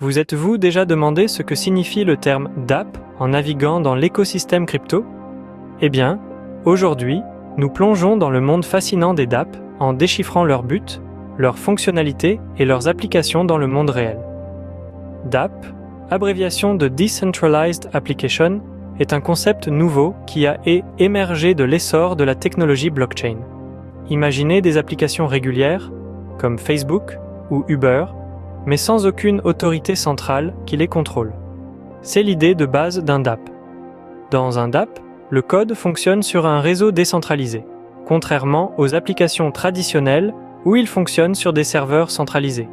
Vous êtes-vous déjà demandé ce que signifie le terme DApp en naviguant dans l'écosystème crypto? Eh bien, aujourd'hui, nous plongeons dans le monde fascinant des DApp en déchiffrant leurs buts, leurs fonctionnalités et leurs applications dans le monde réel. DApp, abréviation de Decentralized Application, est un concept nouveau qui a émergé de l'essor de la technologie blockchain. Imaginez des applications régulières, comme Facebook ou Uber, mais sans aucune autorité centrale qui les contrôle. C'est l'idée de base d'un DApp. Dans un DApp, le code fonctionne sur un réseau décentralisé, contrairement aux applications traditionnelles où il fonctionne sur des serveurs centralisés.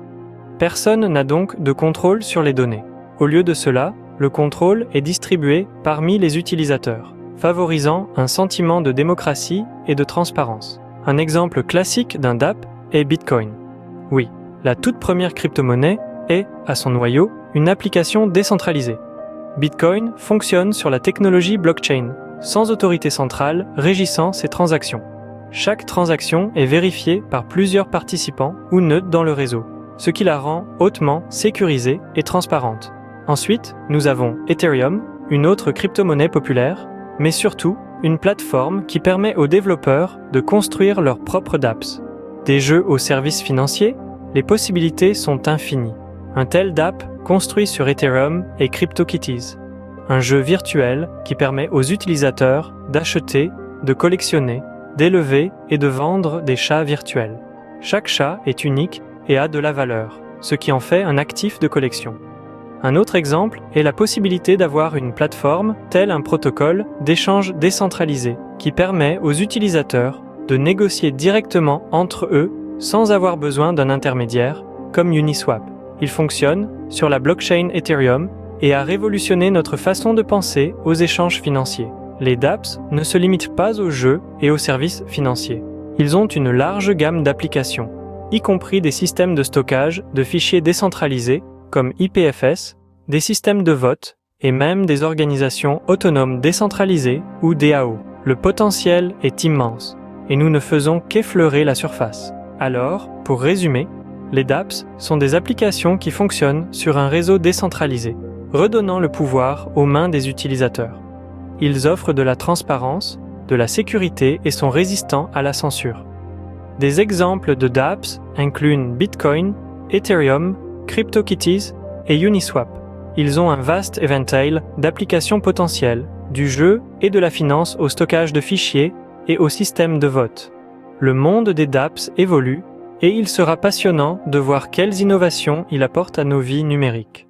Personne n'a donc de contrôle sur les données. Au lieu de cela, le contrôle est distribué parmi les utilisateurs, favorisant un sentiment de démocratie et de transparence. Un exemple classique d'un DApp est Bitcoin. Oui, la toute première crypto-monnaie est, à son noyau, une application décentralisée. Bitcoin fonctionne sur la technologie blockchain, sans autorité centrale régissant ses transactions. Chaque transaction est vérifiée par plusieurs participants ou nœuds dans le réseau, ce qui la rend hautement sécurisée et transparente. Ensuite, nous avons Ethereum, une autre crypto-monnaie populaire, mais surtout une plateforme qui permet aux développeurs de construire leurs propres dApps. Des jeux aux services financiers, les possibilités sont infinies. Un tel DApp construit sur Ethereum est CryptoKitties, un jeu virtuel qui permet aux utilisateurs d'acheter, de collectionner, d'élever et de vendre des chats virtuels. Chaque chat est unique et a de la valeur, ce qui en fait un actif de collection. Un autre exemple est la possibilité d'avoir une plateforme, tel un protocole d'échange décentralisé, qui permet aux utilisateurs de négocier directement entre eux sans avoir besoin d'un intermédiaire, comme Uniswap. Il fonctionne sur la blockchain Ethereum et a révolutionné notre façon de penser aux échanges financiers. Les dApps ne se limitent pas aux jeux et aux services financiers. Ils ont une large gamme d'applications, y compris des systèmes de stockage de fichiers décentralisés comme IPFS, des systèmes de vote et même des organisations autonomes décentralisées ou DAO. Le potentiel est immense et nous ne faisons qu'effleurer la surface. Alors, pour résumer, les dApps sont des applications qui fonctionnent sur un réseau décentralisé, redonnant le pouvoir aux mains des utilisateurs. Ils offrent de la transparence, de la sécurité et sont résistants à la censure. Des exemples de dApps incluent Bitcoin, Ethereum, CryptoKitties et Uniswap. Ils ont un vaste éventail d'applications potentielles, du jeu et de la finance au stockage de fichiers et au système de vote. Le monde des dApps évolue et il sera passionnant de voir quelles innovations il apporte à nos vies numériques.